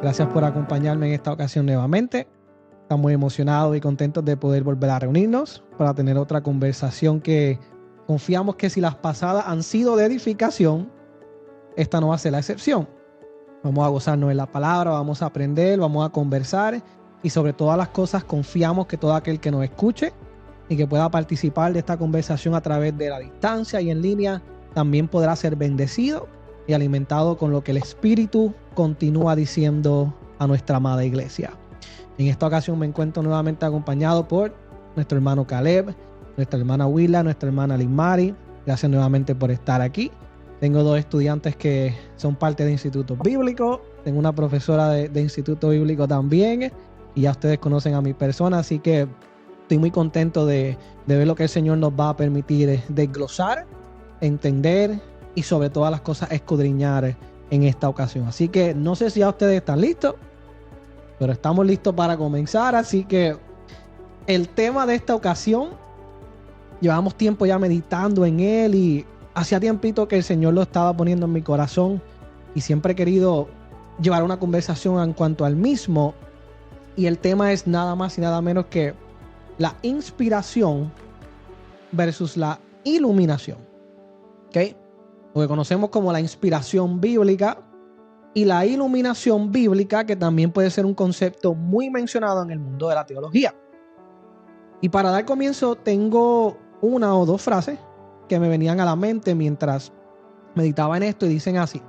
Gracias por acompañarme en esta ocasión nuevamente. Estamos muy emocionados y contentos de poder volver a reunirnos para tener otra conversación que confiamos que si las pasadas han sido de edificación, esta no va a ser la excepción. Vamos a gozarnos en la palabra, vamos a aprender, vamos a conversar y sobre todas las cosas confiamos que todo aquel que nos escuche y que pueda participar de esta conversación a través de la distancia y en línea también podrá ser bendecido y alimentado con lo que el Espíritu continúa diciendo a nuestra amada iglesia. En esta ocasión me encuentro nuevamente acompañado por nuestro hermano Caleb, nuestra hermana Willa, nuestra hermana Lismari. Gracias nuevamente por estar aquí. Tengo dos estudiantes que son parte de institutos bíblicos. Tengo una profesora de instituto bíblico también. Y ya ustedes conocen a mi persona, así que estoy muy contento de ver lo que el Señor nos va a permitir desglosar, entender y sobre todas las cosas escudriñar en esta ocasión. Así que no sé si ya ustedes están listos, pero estamos listos para comenzar. Así que el tema de esta ocasión, llevamos tiempo ya meditando en él y hacía tiempito que el Señor lo estaba poniendo en mi corazón y siempre he querido llevar una conversación en cuanto al mismo. Y el tema es nada más y nada menos que la inspiración versus la iluminación. ¿Ok? Lo que conocemos como la inspiración bíblica y la iluminación bíblica, que también puede ser un concepto muy mencionado en el mundo de la teología. Y para dar comienzo tengo una o dos frases que me venían a la mente mientras meditaba en esto y dicen así.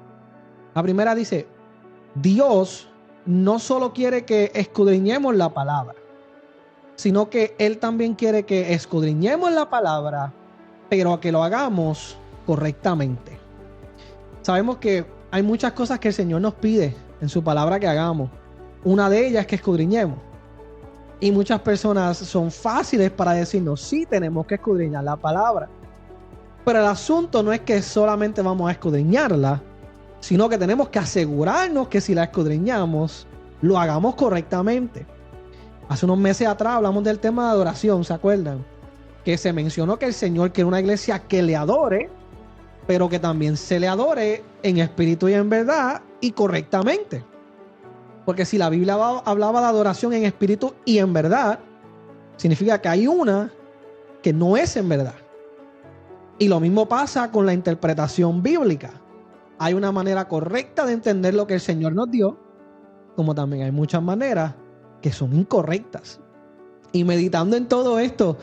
La primera dice: Dios no solo quiere que escudriñemos la palabra, sino que Él también quiere que escudriñemos la palabra, pero que lo hagamos correctamente. Sabemos que hay muchas cosas que el Señor nos pide en su palabra que hagamos. Una de ellas es que escudriñemos. Y muchas personas son fáciles para decirnos, sí, tenemos que escudriñar la palabra. Pero el asunto no es que solamente vamos a escudriñarla, sino que tenemos que asegurarnos que si la escudriñamos, lo hagamos correctamente. Hace unos meses atrás hablamos del tema de adoración, ¿se acuerdan? Que se mencionó que el Señor quiere una iglesia que le adore, pero que también se le adore en espíritu y en verdad y correctamente. Porque si la Biblia hablaba de adoración en espíritu y en verdad, significa que hay una que no es en verdad. Y lo mismo pasa con la interpretación bíblica. Hay una manera correcta de entender lo que el Señor nos dio, como también hay muchas maneras que son incorrectas. Y meditando en todo esto,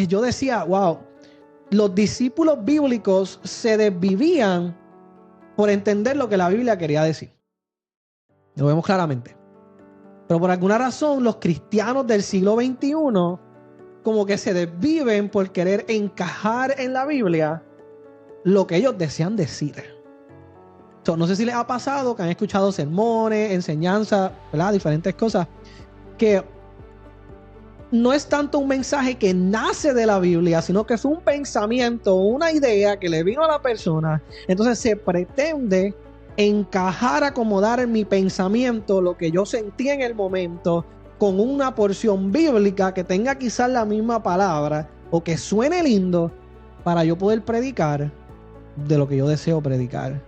yo decía, wow, los discípulos bíblicos se desvivían por entender lo que la Biblia quería decir. Lo vemos claramente. Pero por alguna razón los cristianos del siglo XXI como que se desviven por querer encajar en la Biblia lo que ellos desean decir. No sé si les ha pasado que han escuchado sermones, enseñanzas, ¿verdad? Diferentes cosas que no es tanto un mensaje que nace de la Biblia, sino que es un pensamiento, una idea que le vino a la persona. Entonces se pretende encajar, acomodar en mi pensamiento lo que yo sentí en el momento con una porción bíblica que tenga quizás la misma palabra o que suene lindo para yo poder predicar de lo que yo deseo predicar.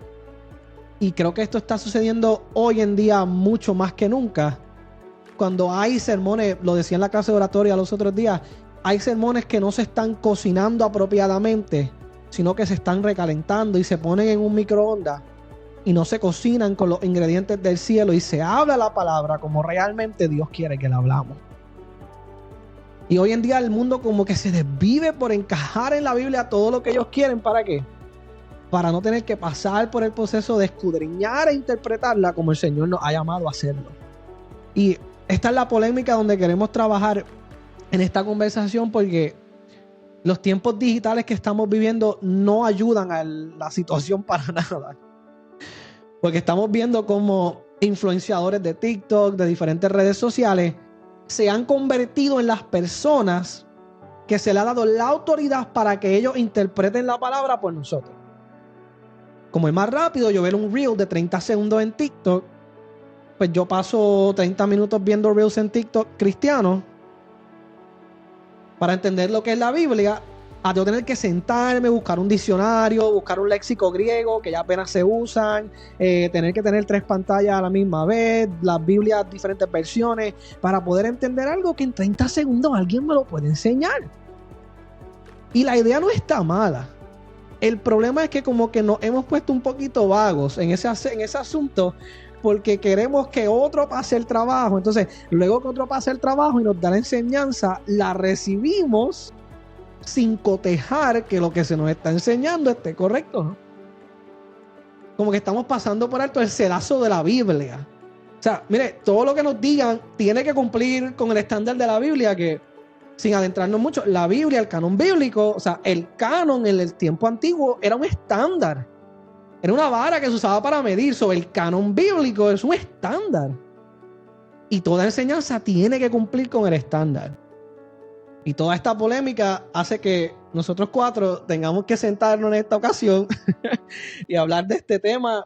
Y creo que esto está sucediendo hoy en día mucho más que nunca. Cuando hay sermones, lo decía en la clase de oratoria los otros días, hay sermones que no se están cocinando apropiadamente, sino que se están recalentando y se ponen en un microondas y no se cocinan con los ingredientes del cielo y se habla la palabra como realmente Dios quiere que la hablamos. Y hoy en día el mundo como que se desvive por encajar en la Biblia todo lo que ellos quieren. ¿Para qué? Para no tener que pasar por el proceso de escudriñar e interpretarla como el Señor nos ha llamado a hacerlo. Y esta es la polémica donde queremos trabajar en esta conversación, porque los tiempos digitales que estamos viviendo no ayudan a la situación para nada. Porque estamos viendo cómo influenciadores de TikTok, de diferentes redes sociales, se han convertido en las personas que se le ha dado la autoridad para que ellos interpreten la palabra por nosotros. Como es más rápido yo ver un reel de 30 segundos en TikTok, pues yo paso 30 minutos viendo reels en TikTok cristianos para entender lo que es la Biblia a yo tener que sentarme, buscar un diccionario, buscar un léxico griego que ya apenas se usan, tener que tener 3 pantallas a la misma vez, las Biblias, diferentes versiones, para poder entender algo que en 30 segundos alguien me lo puede enseñar. Y la idea no está mala. El problema es que como que nos hemos puesto un poquito vagos en ese asunto, porque queremos que otro pase el trabajo. Entonces, luego que otro pase el trabajo y nos da la enseñanza, la recibimos sin cotejar que lo que se nos está enseñando esté correcto, ¿no? Como que estamos pasando por alto el sedazo de la Biblia. O sea, mire, todo lo que nos digan tiene que cumplir con el estándar de la Biblia, que sin adentrarnos mucho, la Biblia, el canon bíblico, o sea, el canon en el tiempo antiguo era un estándar. Era una vara que se usaba para medir. Sobre el canon bíblico es un estándar. Y toda enseñanza tiene que cumplir con el estándar. Y toda esta polémica hace que nosotros 4 tengamos que sentarnos en esta ocasión y hablar de este tema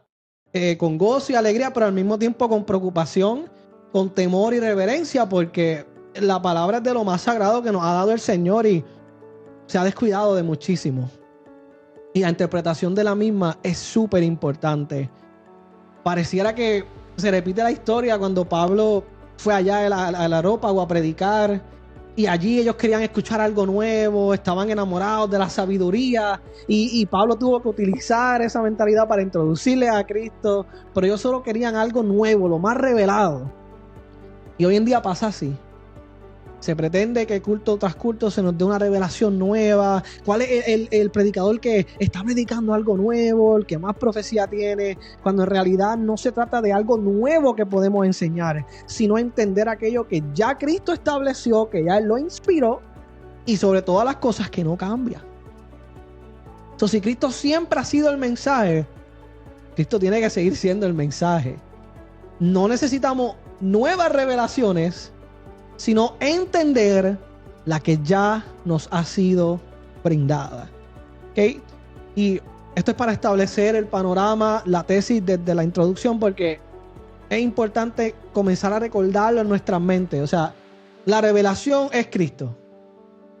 con gozo y alegría, pero al mismo tiempo con preocupación, con temor y reverencia, porque la palabra es de lo más sagrado que nos ha dado el Señor y se ha descuidado de muchísimo. Y la interpretación de la misma es súper importante. Pareciera que se repite la historia cuando Pablo fue allá al Areópago a predicar. Y allí ellos querían escuchar algo nuevo, estaban enamorados de la sabiduría y Pablo tuvo que utilizar esa mentalidad para introducirles a Cristo, pero ellos solo querían algo nuevo, lo más revelado. Y hoy en día pasa así. Se pretende que culto tras culto se nos dé una revelación nueva. ¿Cuál es el predicador que está predicando algo nuevo, el que más profecía tiene? Cuando en realidad no se trata de algo nuevo que podemos enseñar, sino entender aquello que ya Cristo estableció, que ya Él lo inspiró, y sobre todas las cosas que no cambia. Entonces, si Cristo siempre ha sido el mensaje, Cristo tiene que seguir siendo el mensaje. No necesitamos nuevas revelaciones, sino entender la que ya nos ha sido brindada. ¿Okay? Y esto es para establecer el panorama, la tesis desde la introducción, porque es importante comenzar a recordarlo en nuestras mentes. O sea, la revelación es Cristo.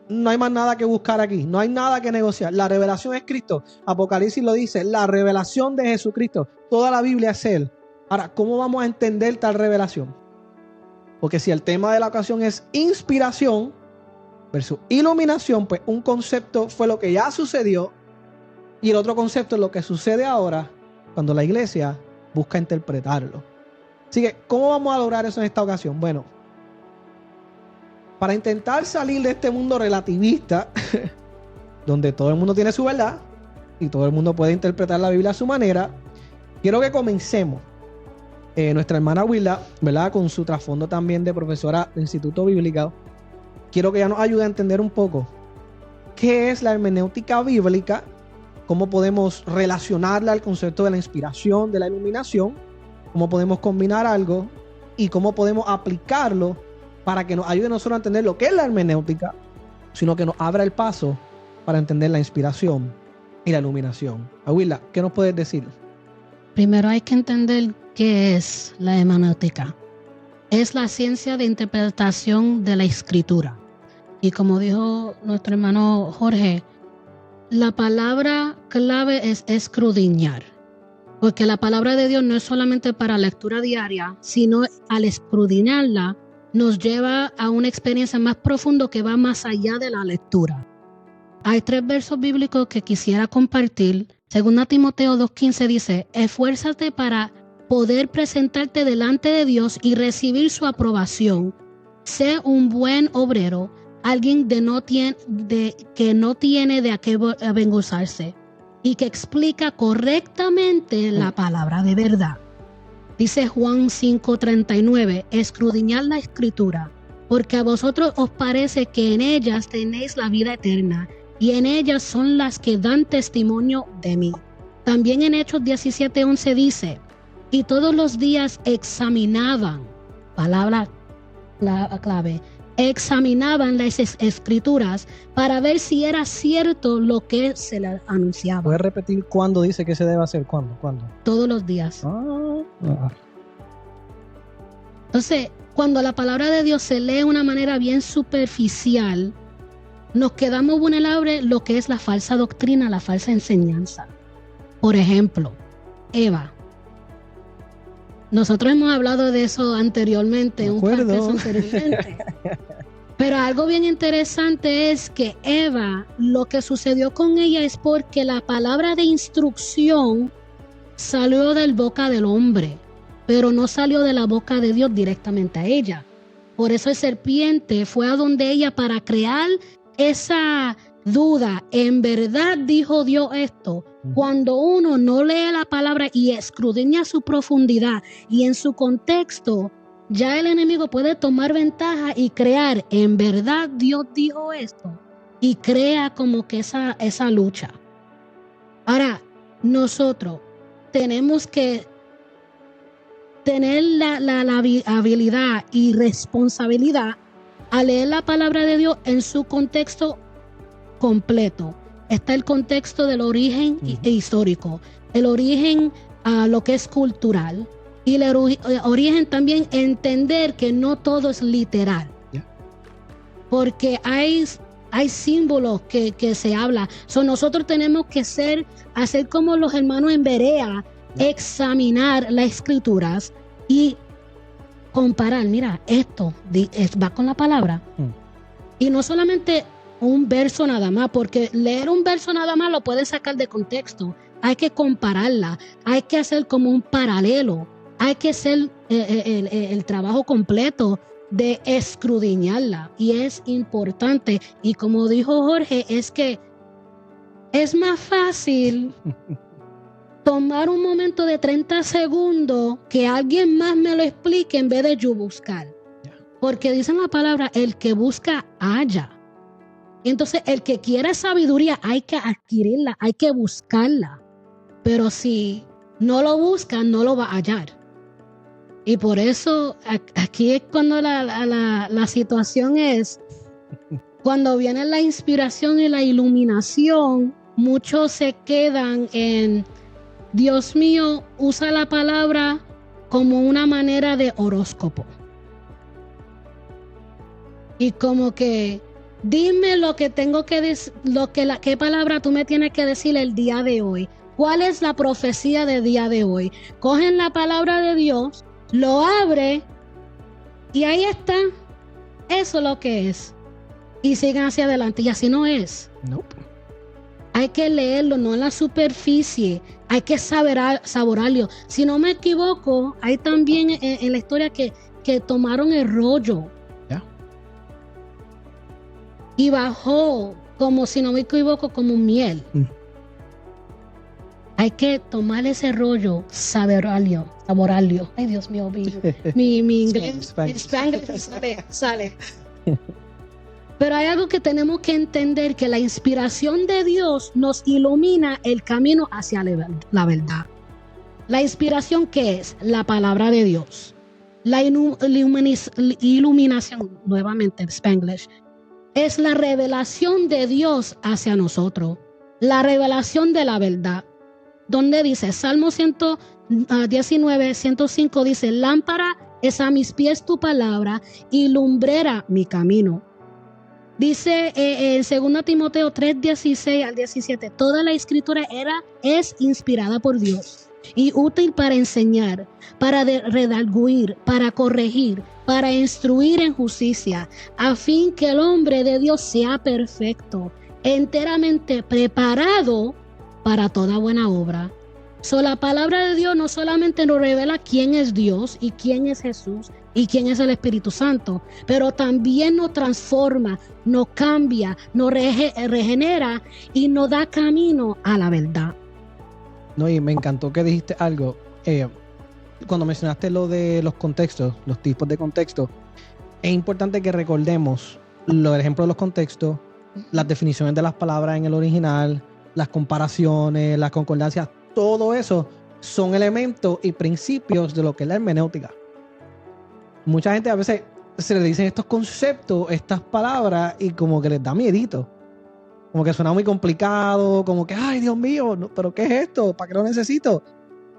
No hay más nada que buscar aquí, no hay nada que negociar. La revelación es Cristo. Apocalipsis lo dice, la revelación de Jesucristo. Toda la Biblia es Él. Ahora, ¿cómo vamos a entender tal revelación? Porque si el tema de la ocasión es inspiración versus iluminación, pues un concepto fue lo que ya sucedió y el otro concepto es lo que sucede ahora cuando la iglesia busca interpretarlo. Así que, ¿cómo vamos a lograr eso en esta ocasión? Bueno, para intentar salir de este mundo relativista, donde todo el mundo tiene su verdad y todo el mundo puede interpretar la Biblia a su manera, quiero que comencemos. Nuestra hermana Wilda, ¿verdad? Con su trasfondo también de profesora de Instituto Bíblico, quiero que ella nos ayude a entender un poco qué es la hermenéutica bíblica, cómo podemos relacionarla al concepto de la inspiración, de la iluminación, cómo podemos combinar algo y cómo podemos aplicarlo para que nos ayude no solo a entender lo que es la hermenéutica, sino que nos abra el paso para entender la inspiración y la iluminación. Wilda, ¿qué nos puedes decir? Primero hay que entender qué es la hermenéutica. Es la ciencia de interpretación de la escritura. Y como dijo nuestro hermano Jorge, la palabra clave es escudriñar. Porque la palabra de Dios no es solamente para lectura diaria, sino al escudriñarla nos lleva a una experiencia más profunda que va más allá de la lectura. Hay 3 versos bíblicos que quisiera compartir. Según Timoteo 2:15 dice, esfuérzate para poder presentarte delante de Dios y recibir su aprobación. Sé un buen obrero, alguien que no tiene de qué avergonzarse y que explica correctamente la palabra de verdad. Dice Juan 5:39, escudriñad la escritura, porque a vosotros os parece que en ellas tenéis la vida eterna, y en ellas son las que dan testimonio de mí. También en Hechos 17:11 dice, y todos los días examinaban, palabra clave, examinaban las escrituras para ver si era cierto lo que se les anunciaba. ¿Puedes repetir cuándo dice que se debe hacer? ¿Cuándo? Todos los días. Entonces, cuando la palabra de Dios se lee de una manera bien superficial, nos quedamos vulnerables lo que es la falsa doctrina, la falsa enseñanza. Por ejemplo, Eva. Nosotros hemos hablado de eso anteriormente, Pero algo bien interesante es que Eva, lo que sucedió con ella es porque la palabra de instrucción salió de la boca del hombre, pero no salió de la boca de Dios directamente a ella. Por eso el serpiente fue a donde ella para crear esa duda. ¿En verdad dijo Dios esto? Cuando uno no lee la palabra y escudriña su profundidad y en su contexto, ya el enemigo puede tomar ventaja y crear, ¿en verdad Dios dijo esto? Y crea como que esa lucha. Ahora, nosotros tenemos que tener la habilidad y responsabilidad a leer la palabra de Dios en su contexto completo. Está el contexto del origen histórico, el origen a lo que es cultural y el origen también entender que no todo es literal. Yeah. Porque hay símbolos que se habla. Nosotros tenemos que hacer como los hermanos en Berea, examinar las escrituras y comparar. Mira, esto va con la palabra. Y no solamente un verso nada más, porque leer un verso nada más lo puedes sacar de contexto. Hay que compararla, hay que hacer como un paralelo, hay que hacer el trabajo completo de escudriñarla. Y es importante. Y como dijo Jorge, es que es más fácil tomar un momento de 30 segundos que alguien más me lo explique en vez de yo buscar. Porque dicen la palabra, el que busca halla. Entonces, el que quiere sabiduría hay que adquirirla, hay que buscarla. Pero si no lo busca, no lo va a hallar. Y por eso, aquí es cuando la situación es, cuando viene la inspiración y la iluminación, muchos se quedan en, Dios mío, usa la palabra como una manera de horóscopo. Y como que, dime lo que tengo que decir, qué palabra tú me tienes que decir el día de hoy. ¿Cuál es la profecía del día de hoy? Cogen la palabra de Dios, lo abre y ahí está. Eso es lo que es. Y siguen hacia adelante. Y así no es. Nope. Hay que leerlo, no en la superficie. Hay que saborarlo. Si no me equivoco, hay también en la historia que tomaron el rollo. Y bajó, como si no me equivoco, como miel. Hay que tomar ese rollo, saborarlo. Ay, Dios mío, mi inglés, sale. Pero hay algo que tenemos que entender, que la inspiración de Dios nos ilumina el camino hacia la verdad. La inspiración, ¿qué es? La palabra de Dios. La iluminación, nuevamente en Spanglish, es la revelación de Dios hacia nosotros, la revelación de la verdad. Donde dice, Salmo 119, 105 dice, lámpara es a mis pies tu palabra y lumbrera mi camino. Dice en 2 Timoteo 3, 16 al 17, toda la escritura es inspirada por Dios y útil para enseñar, para redarguir, para corregir, para instruir en justicia, a fin que el hombre de Dios sea perfecto, enteramente preparado para toda buena obra. La palabra de Dios no solamente nos revela quién es Dios y quién es Jesús y quién es el Espíritu Santo, pero también nos transforma, nos cambia, nos regenera y nos da camino a la verdad. No, y me encantó que dijiste algo. Cuando mencionaste lo de los contextos, los tipos de contexto, es importante que recordemos el ejemplo de los contextos, las definiciones de las palabras en el original, las comparaciones, las concordancias, todo eso son elementos y principios de lo que es la hermenéutica. Mucha gente a veces se le dicen estos conceptos, estas palabras, y como que les da miedito. Como que suena muy complicado, como que, ay, Dios mío, no, ¿pero qué es esto? ¿Para qué lo necesito?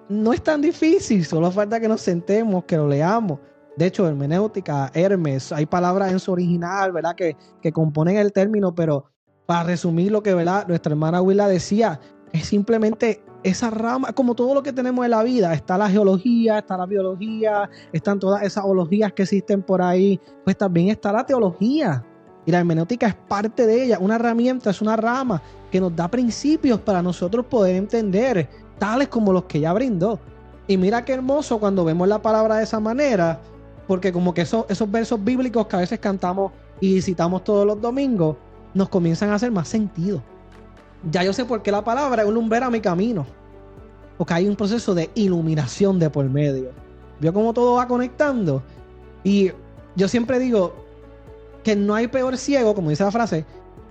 No es tan difícil, solo falta que nos sentemos, que lo leamos. De hecho, hermenéutica, Hermes, hay palabras en su original, ¿verdad? Que componen el término, pero para resumir lo que, ¿verdad?, nuestra hermana Willa decía, es simplemente esa rama, como todo lo que tenemos en la vida. Está la geología, está la biología, están todas esas ologías que existen por ahí, pues también está la teología. Y la hermenéutica es parte de ella, una herramienta, es una rama que nos da principios para nosotros poder entender, tales como los que ella brindó. Y mira qué hermoso cuando vemos la palabra de esa manera, porque como que esos versos bíblicos que a veces cantamos y citamos todos los domingos, nos comienzan a hacer más sentido. Ya yo sé por qué la palabra es un lumbrera a mi camino, porque hay un proceso de iluminación de por medio. ¿Vio cómo todo va conectando? Y yo siempre digo que no hay peor ciego, como dice la frase,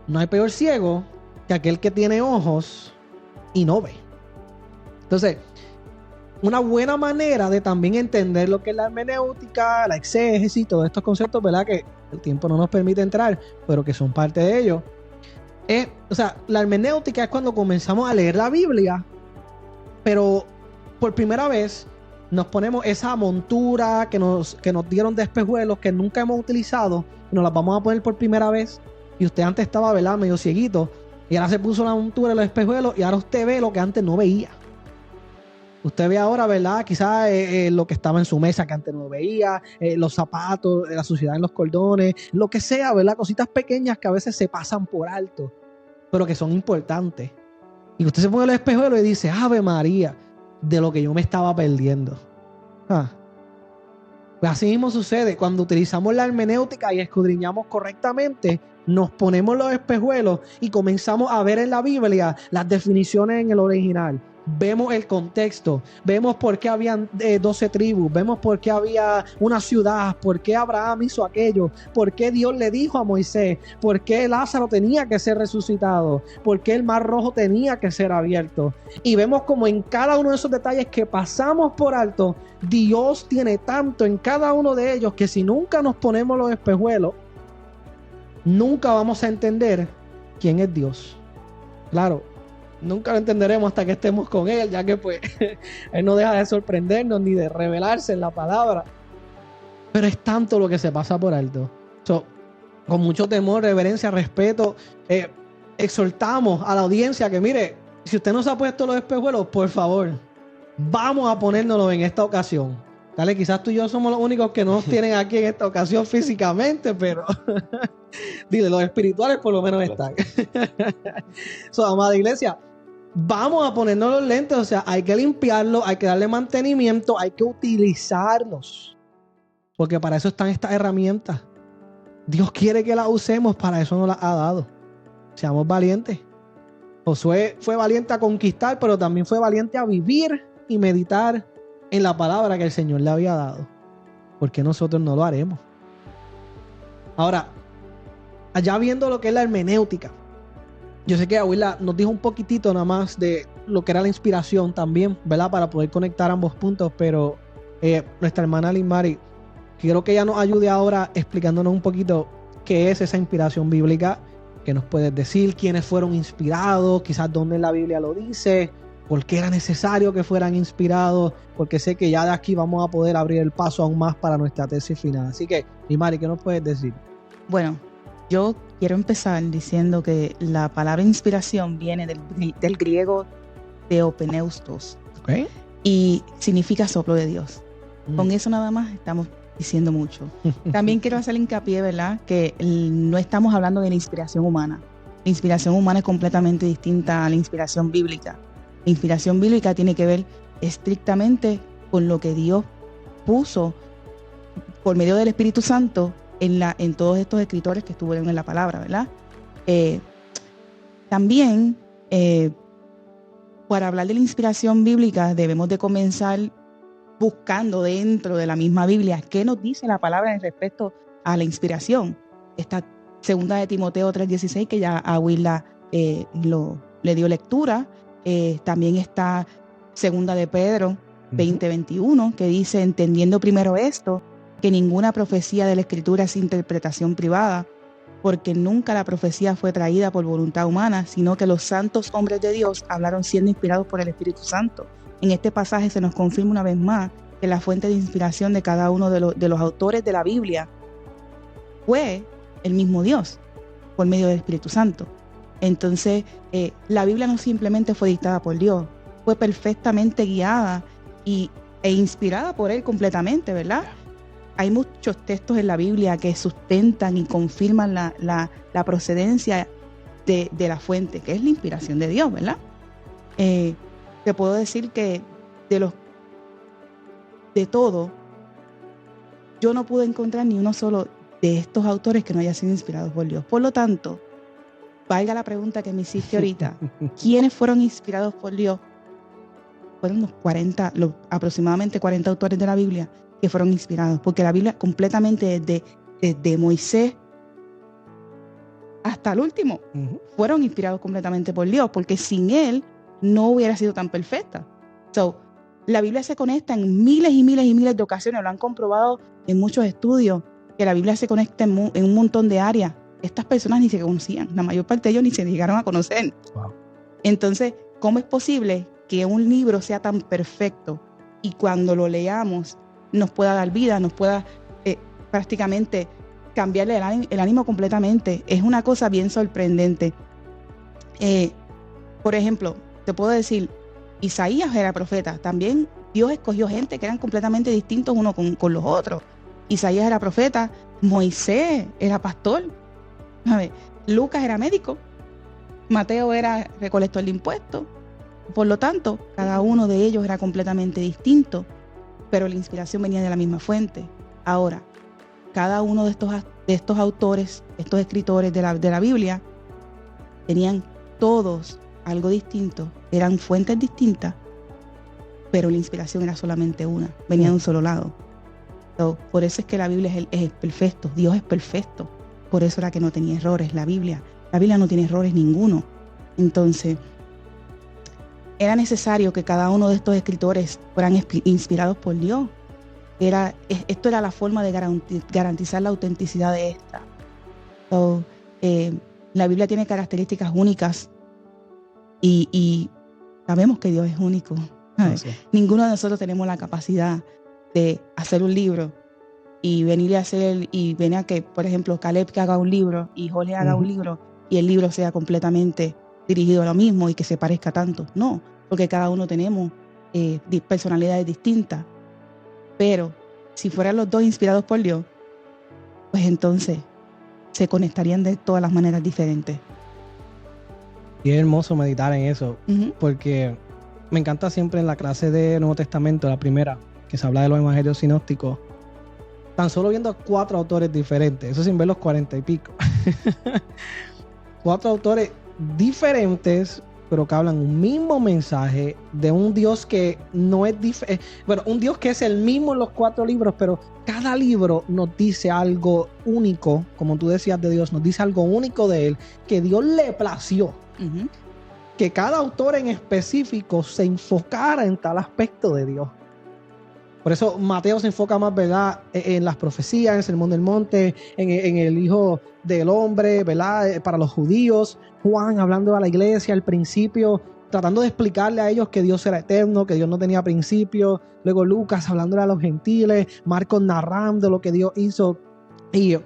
no hay peor ciego que aquel que tiene ojos y no ve. Entonces, una buena manera de también entender lo que es la hermenéutica, la exégesis, todos estos conceptos, ¿verdad?, que el tiempo no nos permite entrar, pero que son parte de ello, es, o sea, la hermenéutica es cuando comenzamos a leer la Biblia, pero por primera vez nos ponemos esa montura que nos dieron de espejuelos que nunca hemos utilizado, y nos las vamos a poner por primera vez. Y usted antes estaba, ¿verdad?, medio cieguito, y ahora se puso la montura de los espejuelos, y ahora usted ve lo que antes no veía. Usted ve ahora, ¿verdad?, quizás lo que estaba en su mesa que antes no veía, los zapatos, la suciedad en los cordones, lo que sea, ¿verdad? Cositas pequeñas que a veces se pasan por alto, pero que son importantes. Y usted se pone el espejuelo y dice, Ave María, de lo que yo me estaba perdiendo. Pues así mismo sucede cuando utilizamos la hermenéutica y escudriñamos correctamente. Nos ponemos los espejuelos y comenzamos a ver en la Biblia las definiciones en el original. Vemos el contexto, vemos por qué habían 12 tribus, vemos por qué había una ciudad, por qué Abraham hizo aquello, por qué Dios le dijo a Moisés, por qué Lázaro tenía que ser resucitado, por qué el mar rojo tenía que ser abierto. Y vemos como en cada uno de esos detalles que pasamos por alto, Dios tiene tanto en cada uno de ellos que si nunca nos ponemos los espejuelos, nunca vamos a entender quién es Dios. Claro, nunca lo entenderemos hasta que estemos con Él, ya que pues Él no deja de sorprendernos ni de revelarse en la palabra. Pero es tanto lo que se pasa por alto. Con mucho temor, reverencia, respeto, exhortamos a la audiencia que mire, si usted no se ha puesto los espejuelos, por favor, vamos a ponérnoslos en esta ocasión. Dale, quizás tú y yo somos los únicos que no nos tienen aquí en esta ocasión físicamente, pero dile, los espirituales por lo menos están. Amada iglesia, vamos a ponernos los lentes, o sea, hay que limpiarlos, hay que darle mantenimiento, hay que utilizarlos, porque para eso están estas herramientas. Dios quiere que las usemos, para eso nos las ha dado. Seamos valientes. Josué fue valiente a conquistar, pero también fue valiente a vivir y meditar en la palabra que el Señor le había dado. ¿Por qué nosotros no lo haremos? Ahora, allá viendo lo que es la hermenéutica, yo sé que Abuela nos dijo un poquitito nada más de lo que era la inspiración también, ¿verdad?, para poder conectar ambos puntos, pero nuestra hermana Liz Mari, quiero que ella nos ayude ahora explicándonos un poquito qué es esa inspiración bíblica, qué nos puedes decir, quiénes fueron inspirados, quizás dónde la Biblia lo dice, por qué era necesario que fueran inspirados, porque sé que ya de aquí vamos a poder abrir el paso aún más para nuestra tesis final. Así que, Liz Mari, ¿qué nos puedes decir? Bueno, yo quiero empezar diciendo que la palabra inspiración viene del griego theopneustos, ¿Okay? Y significa soplo de Dios. Con eso nada más estamos diciendo mucho. También quiero hacer hincapié, ¿verdad?, que no estamos hablando de la inspiración humana. La inspiración humana es completamente distinta a la inspiración bíblica. La inspiración bíblica tiene que ver estrictamente con lo que Dios puso por medio del Espíritu Santo en todos estos escritores que estuvieron en la palabra, ¿verdad? También, para hablar de la inspiración bíblica, debemos de comenzar buscando dentro de la misma Biblia qué nos dice la palabra en respecto a la inspiración. Esta segunda de Timoteo 3:16, que ya a Willa le dio lectura. También está segunda de Pedro 20:21, que dice, entendiendo primero esto, que ninguna profecía de la Escritura es interpretación privada, porque nunca la profecía fue traída por voluntad humana, sino que los santos hombres de Dios hablaron siendo inspirados por el Espíritu Santo. En este pasaje se nos confirma una vez más que la fuente de inspiración de cada uno de los autores de la Biblia fue el mismo Dios, por medio del Espíritu Santo. Entonces, la Biblia no simplemente fue dictada por Dios, fue perfectamente guiada e inspirada por Él completamente, ¿verdad? Hay muchos textos en la Biblia que sustentan y confirman la procedencia de la fuente, que es la inspiración de Dios, ¿verdad? Te puedo decir que de todo, yo no pude encontrar ni uno solo de estos autores que no haya sido inspirados por Dios. Por lo tanto, valga la pregunta que me hiciste ahorita, ¿quiénes fueron inspirados por Dios? Fueron aproximadamente 40 autores de la Biblia que fueron inspirados, porque la Biblia completamente desde Moisés hasta el último, fueron inspirados completamente por Dios, porque sin Él no hubiera sido tan perfecta. La Biblia se conecta en miles y miles y miles de ocasiones, lo han comprobado en muchos estudios, que la Biblia se conecta en un montón de áreas. Estas personas ni se conocían, la mayor parte de ellos ni se llegaron a conocer. Wow. Entonces, ¿cómo es posible que un libro sea tan perfecto y cuando lo leamos nos pueda dar vida, nos pueda prácticamente cambiarle el ánimo completamente? Es una cosa bien sorprendente. Por ejemplo, te puedo decir, Isaías era profeta. También Dios escogió gente que eran completamente distintos uno con los otros. Isaías era profeta, Moisés era pastor, Lucas era médico, Mateo era recolector de impuestos. Por lo tanto, cada uno de ellos era completamente distinto, pero la inspiración venía de la misma fuente. Ahora, cada uno de estos autores, estos escritores de la Biblia, tenían todos algo distinto, eran fuentes distintas, pero la inspiración era solamente una, venía de un solo lado. Por eso es que la Biblia es perfecto, Dios es perfecto, por eso era que no tenía errores. La Biblia no tiene errores ninguno. Entonces, era necesario que cada uno de estos escritores fueran inspirados por Dios. Esto era la forma de garantizar la autenticidad de esta. La Biblia tiene características únicas y sabemos que Dios es único. Sí. Ninguno de nosotros tenemos la capacidad de hacer un libro y venir a que, por ejemplo, Caleb que haga un libro y Jorge haga un libro y el libro sea completamente dirigido a lo mismo y que se parezca tanto. No, porque cada uno tenemos personalidades distintas. Pero si fueran los dos inspirados por Dios, pues entonces se conectarían de todas las maneras diferentes. Y es hermoso meditar en eso, porque me encanta siempre en la clase de Nuevo Testamento, la primera, que se habla de los evangelios sinópticos, tan solo viendo 4 autores diferentes, eso sin ver los 40 y pico. 4 autores diferentes, pero que hablan un mismo mensaje de un Dios que no es un Dios que es el mismo en los 4 libros, pero cada libro nos dice algo único, como tú decías de Dios, nos dice algo único de Él, que Dios le plació. Que cada autor en específico se enfocara en tal aspecto de Dios. Por eso Mateo se enfoca más, ¿verdad?, en las profecías, en el Sermón del Monte, en el Hijo del Hombre, ¿verdad?, para los judíos. Juan hablando a la iglesia al principio, tratando de explicarle a ellos que Dios era eterno, que Dios no tenía principio. Luego Lucas hablándole a los gentiles, Marcos narrando lo que Dios hizo. Y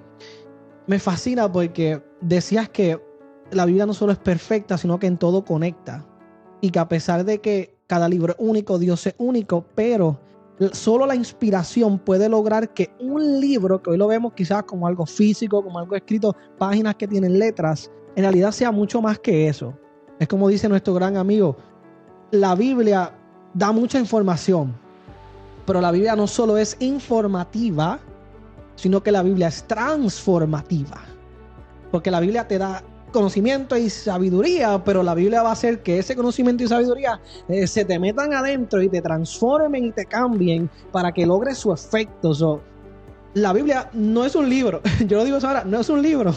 me fascina porque decías que la Biblia no solo es perfecta, sino que en todo conecta. Y que a pesar de que cada libro es único, Dios es único, pero solo la inspiración puede lograr que un libro, que hoy lo vemos quizás como algo físico, como algo escrito, páginas que tienen letras, en realidad sea mucho más que eso. Es como dice nuestro gran amigo, la Biblia da mucha información, pero la Biblia no solo es informativa, sino que la Biblia es transformativa. Porque la Biblia te da conocimiento y sabiduría, pero la Biblia va a hacer que ese conocimiento y sabiduría se te metan adentro y te transformen y te cambien para que logres su efecto. La Biblia no es un libro, yo lo digo ahora, no es un libro,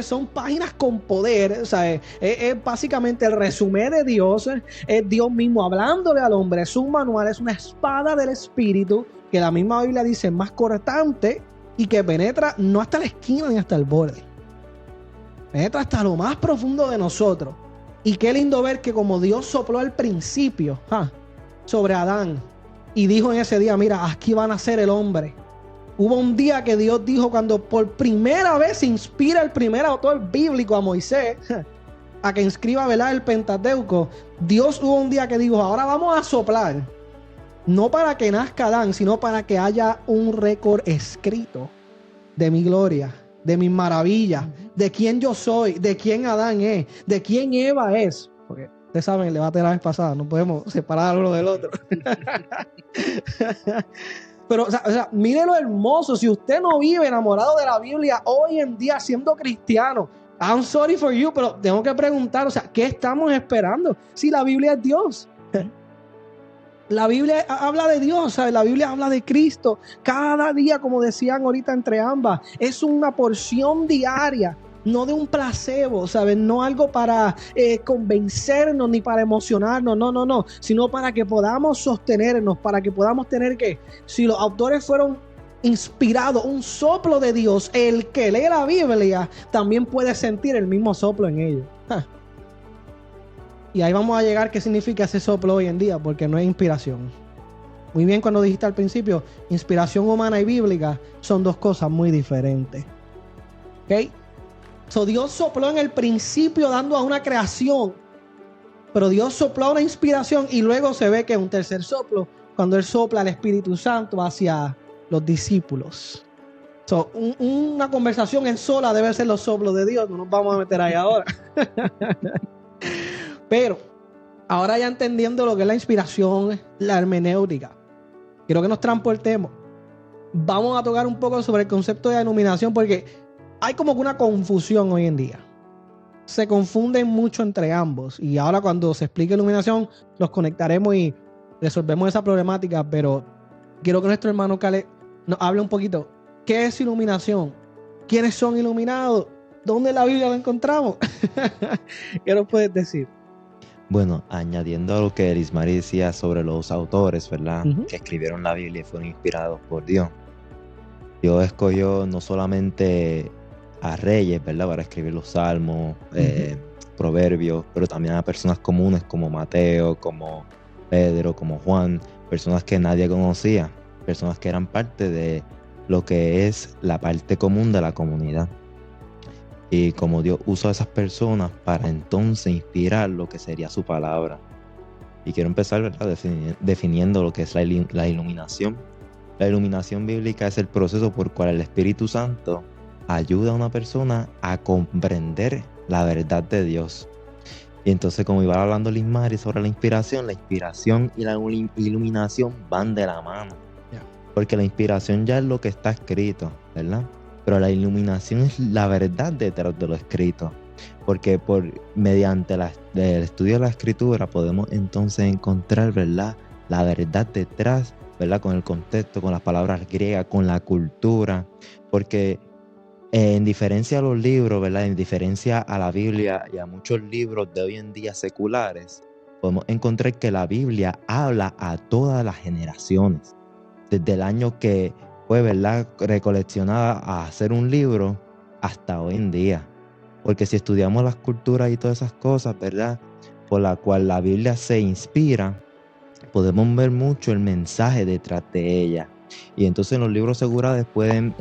son páginas con poder. O sea, es básicamente el resumen de Dios, es Dios mismo hablándole al hombre, es un manual, es una espada del Espíritu que la misma Biblia dice más cortante y que penetra no hasta la esquina ni hasta el borde, penetra hasta lo más profundo de nosotros. Y qué lindo ver que como Dios sopló al principio sobre Adán y dijo en ese día, mira, aquí van a ser el hombre. Hubo un día que Dios dijo, cuando por primera vez inspira el primer autor bíblico a Moisés a que inscriba, ¿verdad?, el Pentateuco. Dios hubo un día que dijo, ahora vamos a soplar, no para que nazca Adán, sino para que haya un récord escrito de mi gloria, de mis maravillas, de quién yo soy, de quién Adán es, de quién Eva es. Porque ustedes saben, el debate de la vez pasada, no podemos separar uno del otro. Pero, o sea, mire lo hermoso. Si usted no vive enamorado de la Biblia hoy en día siendo cristiano, I'm sorry for you, pero tengo que preguntar, o sea, ¿qué estamos esperando? Si la Biblia es Dios. La Biblia habla de Dios, ¿sabes? La Biblia habla de Cristo. Cada día, como decían ahorita entre ambas, es una porción diaria, no de un placebo, ¿sabes? No algo para convencernos ni para emocionarnos, no, sino para que podamos sostenernos, para que podamos tener que, si los autores fueron inspirados, un soplo de Dios, el que lee la Biblia también puede sentir el mismo soplo en ellos. Y ahí vamos a llegar qué significa ese soplo hoy en día, porque no es inspiración. Muy bien, cuando dijiste al principio, inspiración humana y bíblica son dos cosas muy diferentes. ¿Ok? So, Dios sopló en el principio dando a una creación, pero Dios sopló una inspiración y luego se ve que es un tercer soplo cuando Él sopla el Espíritu Santo hacia los discípulos. So, una conversación en sola debe ser los soplos de Dios, no nos vamos a meter ahí ahora. Pero ahora ya entendiendo lo que es la inspiración, la hermenéutica, quiero que nos transportemos. Vamos a tocar un poco sobre el concepto de iluminación, porque hay como que una confusión hoy en día. Se confunden mucho entre ambos. Y ahora cuando se explique iluminación, los conectaremos y resolvemos esa problemática. Pero quiero que nuestro hermano Caleb nos hable un poquito. ¿Qué es iluminación? ¿Quiénes son iluminados? ¿Dónde en la Biblia lo encontramos? ¿Qué nos puedes decir? Bueno, añadiendo a lo que Elismari decía sobre los autores, ¿verdad? Que escribieron la Biblia y fueron inspirados por Dios. Dios escogió no solamente a reyes, ¿verdad?, para escribir los salmos, proverbios, pero también a personas comunes como Mateo, como Pedro, como Juan, personas que nadie conocía, personas que eran parte de lo que es la parte común de la comunidad. Y como Dios usó a esas personas para entonces inspirar lo que sería su palabra. Y quiero empezar, ¿verdad?, definiendo lo que es la iluminación. La iluminación bíblica es el proceso por el cual el Espíritu Santo ayuda a una persona a comprender la verdad de Dios. Y entonces, como iba hablando Lismari sobre la inspiración y la iluminación van de la mano. Porque la inspiración ya es lo que está escrito, ¿verdad? Pero la iluminación es la verdad detrás de lo escrito. Porque mediante el estudio de la Escritura podemos entonces encontrar, ¿verdad?, la verdad detrás, ¿verdad?, con el contexto, con las palabras griegas, con la cultura. Porque en diferencia a los libros, ¿verdad?, en diferencia a la Biblia y a muchos libros de hoy en día seculares, podemos encontrar que la Biblia habla a todas las generaciones. Desde el año que fue, ¿verdad?, recoleccionada a hacer un libro hasta hoy en día. Porque si estudiamos las culturas y todas esas cosas, ¿verdad?, por la cual la Biblia se inspira, podemos ver mucho el mensaje detrás de ella. Y entonces los libros seculares pueden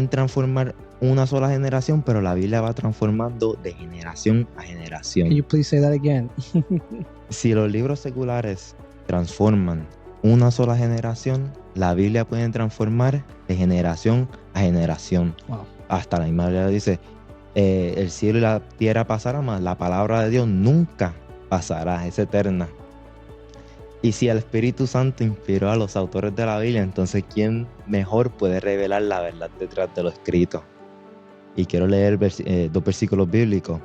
transformar una sola generación, pero la Biblia va transformando de generación a generación. Can you please say that again? Si los libros seculares transforman una sola generación, la Biblia puede transformar de generación a generación. Wow. Hasta la misma Biblia dice, el cielo y la tierra pasarán, mas la palabra de Dios nunca pasará, es eterna. Y si el Espíritu Santo inspiró a los autores de la Biblia, entonces ¿quién mejor puede revelar la verdad detrás de lo escrito? Y quiero leer dos versículos bíblicos.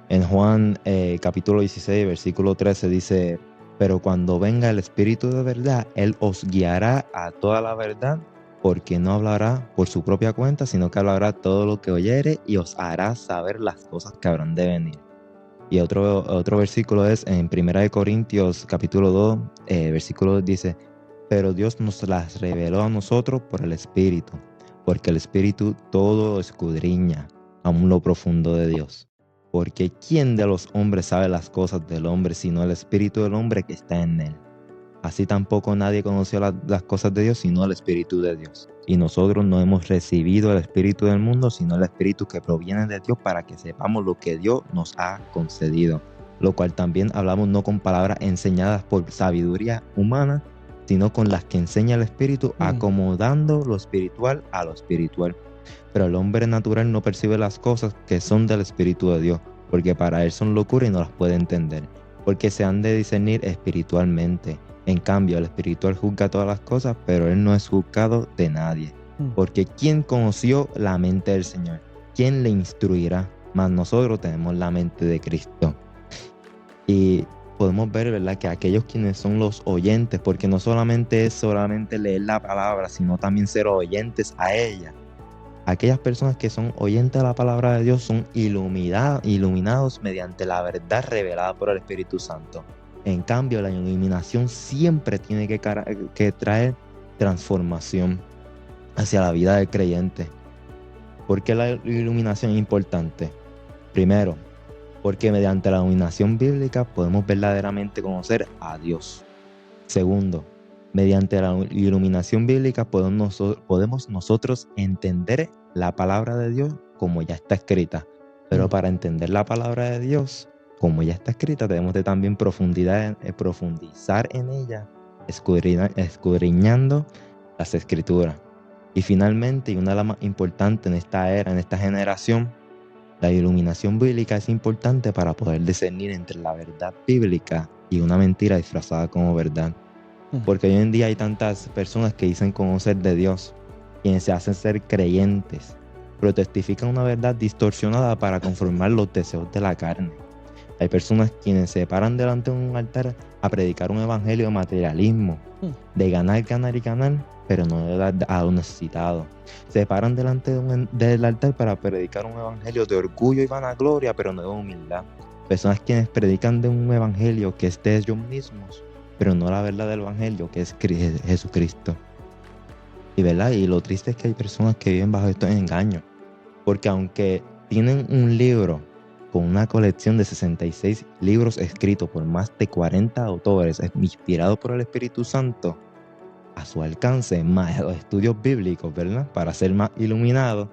En Juan capítulo 16, versículo 13 dice, pero cuando venga el Espíritu de verdad, Él os guiará a toda la verdad, porque no hablará por su propia cuenta, sino que hablará todo lo que oyere y os hará saber las cosas que habrán de venir. Y otro versículo es en 1 Corintios capítulo 2, versículo dice, pero Dios nos las reveló a nosotros por el Espíritu, porque el Espíritu todo escudriña, aún lo profundo de Dios. Porque ¿quién de los hombres sabe las cosas del hombre, sino el Espíritu del hombre que está en él? Así tampoco nadie conoció las cosas de Dios, sino el Espíritu de Dios. Y nosotros no hemos recibido el Espíritu del mundo, sino el Espíritu que proviene de Dios, para que sepamos lo que Dios nos ha concedido. Lo cual también hablamos no con palabras enseñadas por sabiduría humana, sino con las que enseña el Espíritu, acomodando lo espiritual a lo espiritual. Pero el hombre natural no percibe las cosas que son del Espíritu de Dios, porque para él son locura y no las puede entender, porque se han de discernir espiritualmente. En cambio, el espiritual juzga todas las cosas, pero él no es juzgado de nadie. Porque ¿quién conoció la mente del Señor? ¿Quién le instruirá? Mas nosotros tenemos la mente de Cristo. Y podemos ver, ¿verdad?, que aquellos quienes son los oyentes, porque no solamente es solamente leer la palabra, sino también ser oyentes a ella. Aquellas personas que son oyentes de la palabra de Dios son iluminados mediante la verdad revelada por el Espíritu Santo. En cambio, la iluminación siempre tiene que traer transformación hacia la vida del creyente. ¿Por qué la iluminación es importante? Primero, porque mediante la iluminación bíblica podemos verdaderamente conocer a Dios. Segundo, mediante la iluminación bíblica podemos nosotros entender la palabra de Dios como ya está escrita. Pero para entender la palabra de Dios como ya está escrita, debemos de también profundizar en ella, escudriñando las Escrituras. Y finalmente, y una de las más importantes en esta era, en esta generación, la iluminación bíblica es importante para poder discernir entre la verdad bíblica y una mentira disfrazada como verdad. Porque hoy en día hay tantas personas que dicen conocer de Dios, quienes se hacen ser creyentes, pero testifican una verdad distorsionada para conformar los deseos de la carne. Hay personas quienes se paran delante de un altar a predicar un evangelio de materialismo, de ganar, pero no de dar a los necesitados. Se paran delante del altar para predicar un evangelio de orgullo y vanagloria, pero no de humildad. Personas quienes predican de un evangelio que es de ellos mismos, pero no la verdad del evangelio, que es Jesucristo. Y verdad, y lo triste es que hay personas que viven bajo estos engaños, porque aunque tienen un libro con una colección de 66 libros escritos por más de 40 autores, inspirados por el Espíritu Santo, a su alcance, más los estudios bíblicos, ¿verdad?, para ser más iluminados,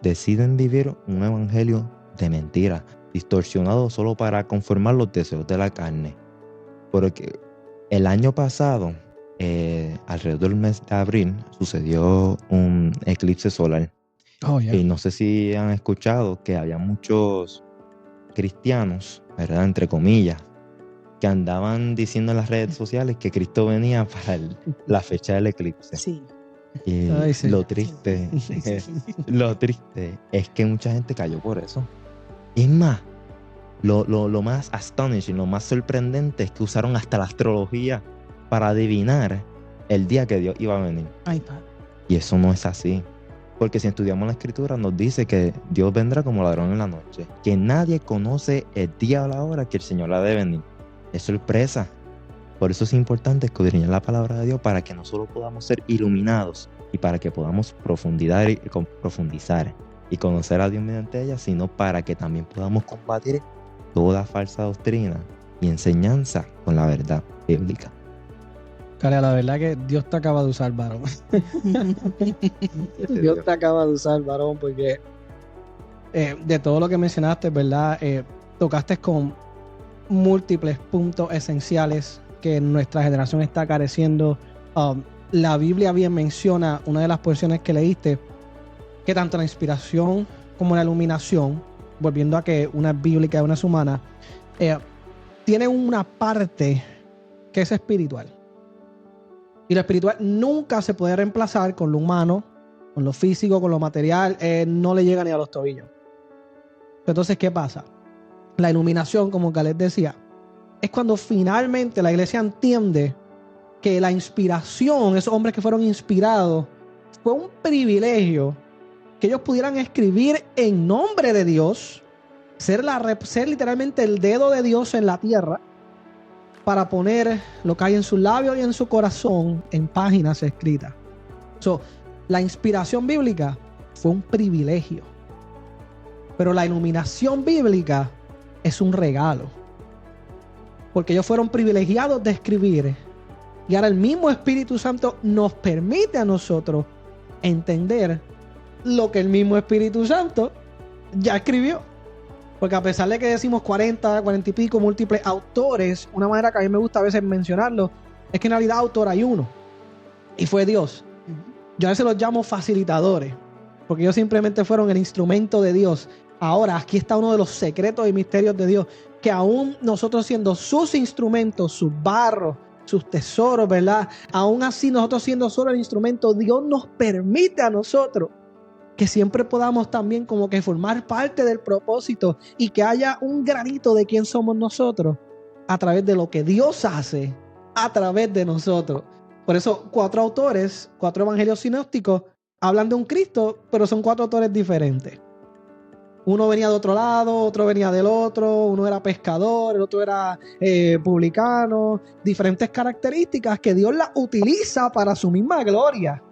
deciden vivir un evangelio de mentira, distorsionado solo para conformar los deseos de la carne. Porque el año pasado, alrededor del mes de abril, sucedió un eclipse solar. Y no sé si han escuchado que había muchos cristianos, ¿verdad?, entre comillas, que andaban diciendo en las redes sociales que Cristo venía para la fecha del eclipse. Sí. Y sí. Lo triste es que mucha gente cayó por eso. Y es más, lo más astonishing, lo más sorprendente es que usaron hasta la astrología para adivinar el día que Dios iba a venir. Ay, padre. Y eso no es así. Porque si estudiamos la Escritura nos dice que Dios vendrá como ladrón en la noche, que nadie conoce el día o la hora que el Señor ha de venir. Es sorpresa. Por eso es importante escudriñar la palabra de Dios, para que no solo podamos ser iluminados y para que podamos profundizar y conocer a Dios mediante ella, sino para que también podamos combatir toda falsa doctrina y enseñanza con la verdad bíblica. Cara, la verdad que Dios te acaba de usar, varón. Dios te acaba de usar, varón, porque de todo lo que mencionaste, ¿verdad? Tocaste con múltiples puntos esenciales que nuestra generación está careciendo. La Biblia bien menciona, una de las porciones que leíste, que tanto la inspiración como la iluminación, volviendo a que una es bíblica y una es humana, tiene una parte que es espiritual. Y lo espiritual nunca se puede reemplazar con lo humano, con lo físico, con lo material. No le llega ni a los tobillos. Entonces, ¿qué pasa? La iluminación, como Caleb decía, es cuando finalmente la iglesia entiende que la inspiración, esos hombres que fueron inspirados, fue un privilegio que ellos pudieran escribir en nombre de Dios, ser literalmente el dedo de Dios en la tierra, para poner lo que hay en sus labios y en su corazón en páginas escritas. La inspiración bíblica fue un privilegio, pero la iluminación bíblica es un regalo, porque ellos fueron privilegiados de escribir Y ahora el mismo Espíritu Santo nos permite a nosotros entender lo que el mismo Espíritu Santo ya escribió. Porque a pesar de que decimos 40 y pico múltiples autores, una manera que a mí me gusta a veces mencionarlo, es que en realidad autor hay uno. Y fue Dios. Yo a veces los llamo facilitadores, porque ellos simplemente fueron el instrumento de Dios. Ahora, aquí está uno de los secretos y misterios de Dios, que aún nosotros siendo sus instrumentos, sus barros, sus tesoros, ¿verdad? Aún así, nosotros siendo solo el instrumento, Dios nos permite a nosotros que siempre podamos también como que formar parte del propósito y que haya un granito de quién somos nosotros a través de lo que Dios hace a través de nosotros. Por eso 4 autores, 4 evangelios sinópticos hablan de un Cristo, pero son 4 autores diferentes. Uno venía de otro lado, otro venía del otro, uno era pescador, el otro era publicano, diferentes características que Dios las utiliza para su misma gloria,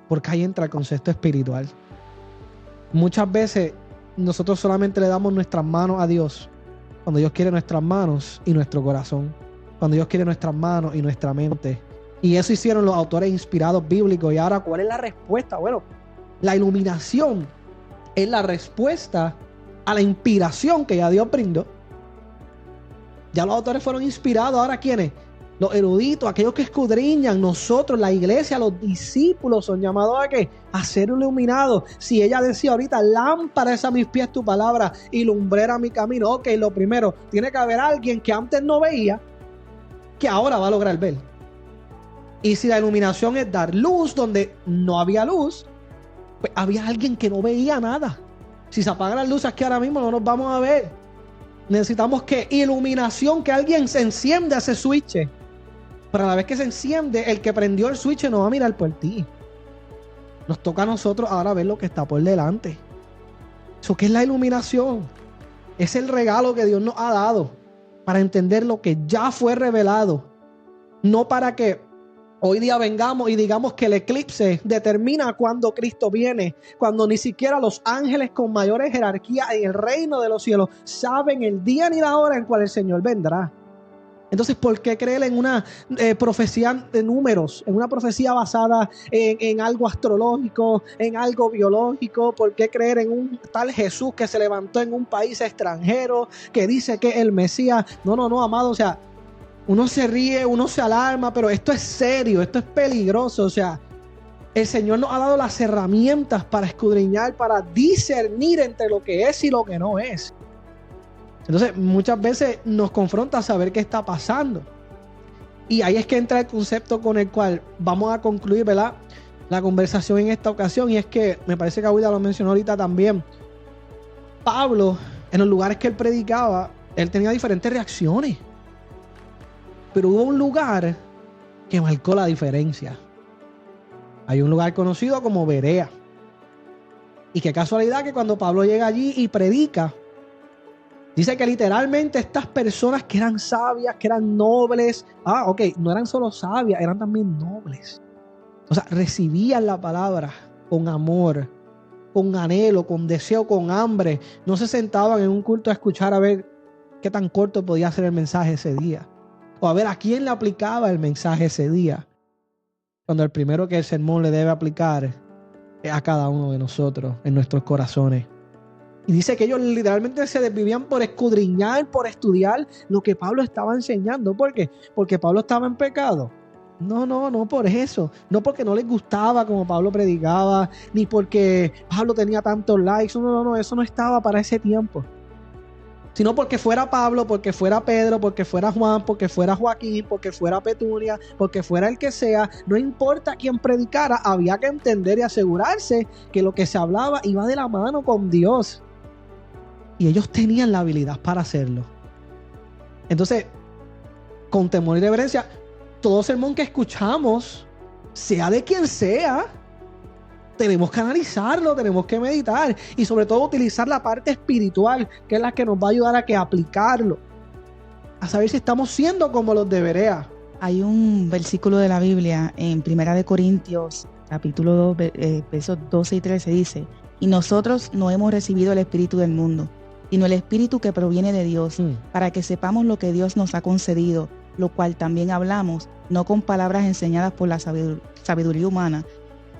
porque ahí entra el concepto espiritual. Muchas veces nosotros solamente le damos nuestras manos a Dios cuando Dios quiere nuestras manos y nuestro corazón, cuando Dios quiere nuestras manos y nuestra mente. Y eso hicieron los autores inspirados bíblicos. Y ahora, ¿cuál es la respuesta? Bueno, la iluminación es la respuesta a la inspiración que ya Dios brindó. Ya los autores fueron inspirados. Ahora, ¿quiénes? Los eruditos, aquellos que escudriñan. Nosotros, la iglesia, los discípulos son llamados a ¿qué? A ser iluminados. Si ella decía ahorita, lámpara es a mis pies tu palabra y lumbrera mi camino. Ok, lo primero, tiene que haber alguien que antes no veía, que ahora va a lograr ver. Y si la iluminación es dar luz donde no había luz, pues había alguien que no veía nada. Si se apagan las luces aquí ahora mismo no nos vamos a ver. Necesitamos que iluminación, que alguien se encienda ese switch. Pero a la vez que se enciende, el que prendió el switch no va a mirar por ti. Nos toca a nosotros ahora ver lo que está por delante. ¿Eso qué es la iluminación? Es el regalo que Dios nos ha dado para entender lo que ya fue revelado. No para que hoy día vengamos y digamos que el eclipse determina cuándo Cristo viene, cuando ni siquiera los ángeles con mayores jerarquías en el reino de los cielos saben el día ni la hora en cual el Señor vendrá. Entonces, ¿por qué creer en una profecía de números, en una profecía basada en algo astrológico, en algo biológico? ¿Por qué creer en un tal Jesús que se levantó en un país extranjero, que dice que es el Mesías? No, amado, o sea, uno se ríe, uno se alarma, pero esto es serio, esto es peligroso. O sea, el Señor nos ha dado las herramientas para escudriñar, para discernir entre lo que es y lo que no es. Entonces, muchas veces nos confronta a saber qué está pasando. Y ahí es que entra el concepto con el cual vamos a concluir, ¿verdad?, la conversación en esta ocasión. Y es que, me parece que Aguida lo mencionó ahorita también, Pablo, en los lugares que él predicaba, él tenía diferentes reacciones. Pero hubo un lugar que marcó la diferencia. Hay un lugar conocido como Berea. Y qué casualidad que cuando Pablo llega allí y predica, dice que literalmente estas personas que eran sabias, que eran nobles, no eran solo sabias, eran también nobles. O sea, recibían la palabra con amor, con anhelo, con deseo, con hambre. No se sentaban en un culto a escuchar a ver qué tan corto podía ser el mensaje ese día, o a ver a quién le aplicaba el mensaje ese día, cuando el primero que el sermón le debe aplicar es a cada uno de nosotros, en nuestros corazones. Y dice que ellos literalmente se desvivían por escudriñar, por estudiar lo que Pablo estaba enseñando. ¿Por qué? Porque Pablo estaba en pecado. No por eso. No porque no les gustaba como Pablo predicaba, ni porque Pablo tenía tantos likes. No, eso no estaba para ese tiempo. Sino porque fuera Pablo, porque fuera Pedro, porque fuera Juan, porque fuera Joaquín, porque fuera Petunia, porque fuera el que sea, no importa quién predicara, había que entender y asegurarse que lo que se hablaba iba de la mano con Dios. Y ellos tenían la habilidad para hacerlo. Entonces, con temor y reverencia, todo sermón que escuchamos, sea de quien sea, tenemos que analizarlo, tenemos que meditar y sobre todo utilizar la parte espiritual, que es la que nos va a ayudar a que aplicarlo, a saber si estamos siendo como los de Berea. Hay un versículo de la Biblia en 1 Corintios, capítulo 2, versos 12 y 13, dice: y nosotros no hemos recibido el espíritu del mundo, sino el espíritu que proviene de Dios, para que sepamos lo que Dios nos ha concedido, lo cual también hablamos, no con palabras enseñadas por la sabiduría humana,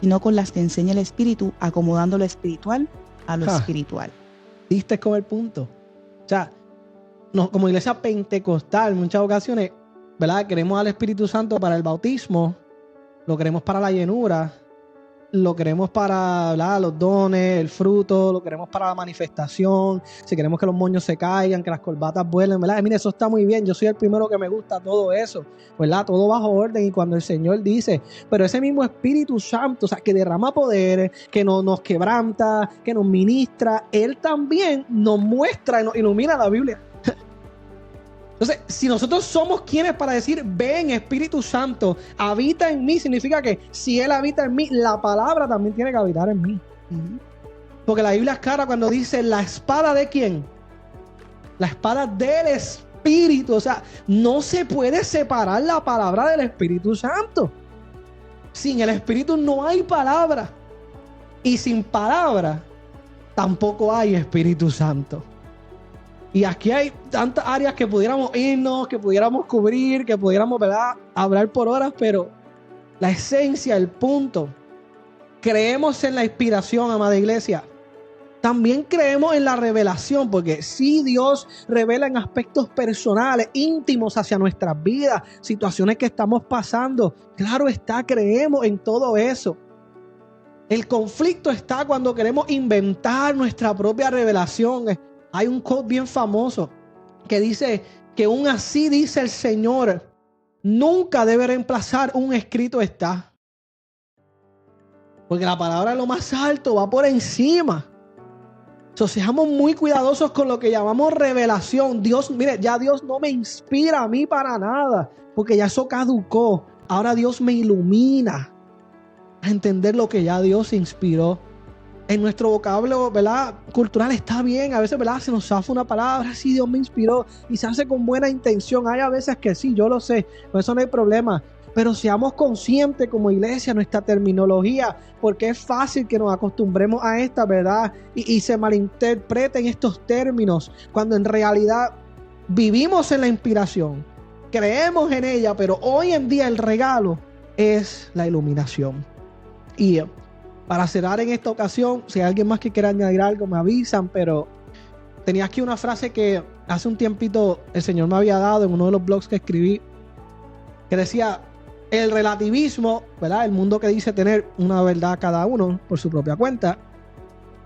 sino con las que enseña el Espíritu, acomodando lo espiritual a lo espiritual. Diste con el punto. O sea, como iglesia pentecostal, en muchas ocasiones, ¿verdad? Queremos al Espíritu Santo para el bautismo, lo queremos para la llenura, lo queremos para, ¿verdad?, los dones, el fruto, lo queremos para la manifestación, si queremos que los moños se caigan, que las corbatas vuelen, ¿verdad? Mire, eso está muy bien, yo soy el primero que me gusta todo eso, ¿verdad? Todo bajo orden. Y cuando el Señor dice, pero ese mismo Espíritu Santo, o sea, que derrama poder, que nos quebranta, que nos ministra, Él también nos muestra y nos ilumina la Biblia. Entonces, si nosotros somos quienes para decir, ven Espíritu Santo, habita en mí, significa que si Él habita en mí, la palabra también tiene que habitar en mí. Porque la Biblia es clara cuando dice, ¿la espada de quién? La espada del Espíritu. O sea, no se puede separar la palabra del Espíritu Santo. Sin el Espíritu no hay palabra. Y sin palabra tampoco hay Espíritu Santo. Y aquí hay tantas áreas que pudiéramos irnos, que pudiéramos cubrir, que pudiéramos, ¿verdad?, hablar por horas, pero la esencia, el punto, creemos en la inspiración, amada iglesia. También creemos en la revelación, porque sí, Dios revela en aspectos personales, íntimos hacia nuestras vidas, situaciones que estamos pasando. Claro está, creemos en todo eso. El conflicto está cuando queremos inventar nuestra propia revelación. Hay un quote bien famoso que dice que aún así dice el Señor, nunca debe reemplazar un escrito está. Porque la palabra de lo más alto va por encima. Seamos muy cuidadosos con lo que llamamos revelación. Dios, mire, ya Dios no me inspira a mí para nada, porque ya eso caducó. Ahora Dios me ilumina a entender lo que ya Dios inspiró. En nuestro vocablo, ¿verdad?, cultural está bien. A veces, ¿verdad?, se nos zafa una palabra, sí, Dios me inspiró, y se hace con buena intención. Hay a veces que sí, yo lo sé, por eso no hay problema. Pero seamos conscientes como iglesia nuestra terminología, porque es fácil que nos acostumbremos a esta, ¿verdad? Y se malinterpreten estos términos, cuando en realidad vivimos en la inspiración, creemos en ella, pero hoy en día el regalo es la iluminación. Y para cerrar en esta ocasión, si hay alguien más que quiera añadir algo, me avisan, pero tenía aquí una frase que hace un tiempito el Señor me había dado en uno de los blogs que escribí, que decía, el relativismo, ¿verdad?, el mundo que dice tener una verdad cada uno por su propia cuenta,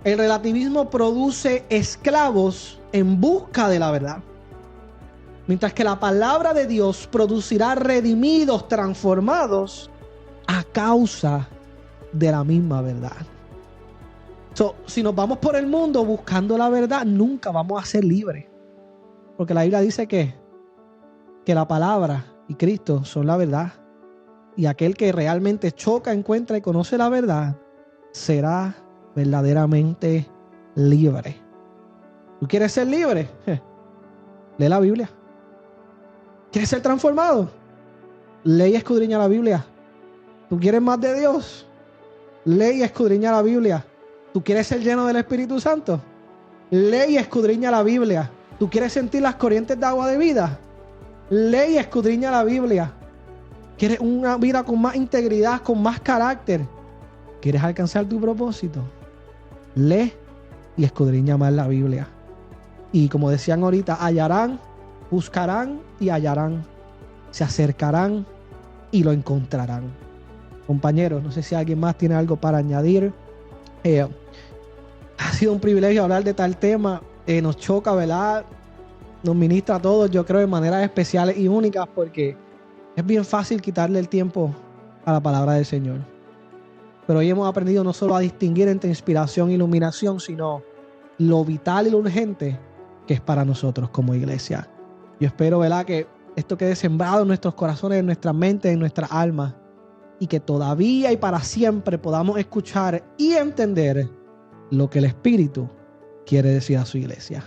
el relativismo produce esclavos en busca de la verdad, mientras que la palabra de Dios producirá redimidos, transformados a causa de la misma verdad. Si nos vamos por el mundo buscando la verdad, nunca vamos a ser libres, porque la Biblia dice que la palabra y Cristo son la verdad, y aquel que realmente choca, encuentra y conoce la verdad será verdaderamente libre. ¿Tú quieres ser libre? Lee la Biblia. ¿Quieres ser transformado? Lee y escudriña la Biblia. ¿Tú quieres más de Dios? Lee y escudriña la Biblia. ¿Tú quieres ser lleno del Espíritu Santo? Lee y escudriña la Biblia. ¿Tú quieres sentir las corrientes de agua de vida? Lee y escudriña la Biblia. ¿Quieres una vida con más integridad, con más carácter? ¿Quieres alcanzar tu propósito? Lee y escudriña más la Biblia. Y como decían ahorita, hallarán, buscarán y hallarán. Se acercarán y lo encontrarán. Compañeros, no sé si alguien más tiene algo para añadir. Ha sido un privilegio hablar de tal tema. Nos choca, ¿verdad? Nos ministra a todos, yo creo, de maneras especiales y únicas, porque es bien fácil quitarle el tiempo a la palabra del Señor. Pero hoy hemos aprendido no solo a distinguir entre inspiración e iluminación, sino lo vital y lo urgente que es para nosotros como iglesia. Yo espero, ¿verdad?, que esto quede sembrado en nuestros corazones, en nuestra mente, en nuestra alma, y que todavía y para siempre podamos escuchar y entender lo que el Espíritu quiere decir a su iglesia.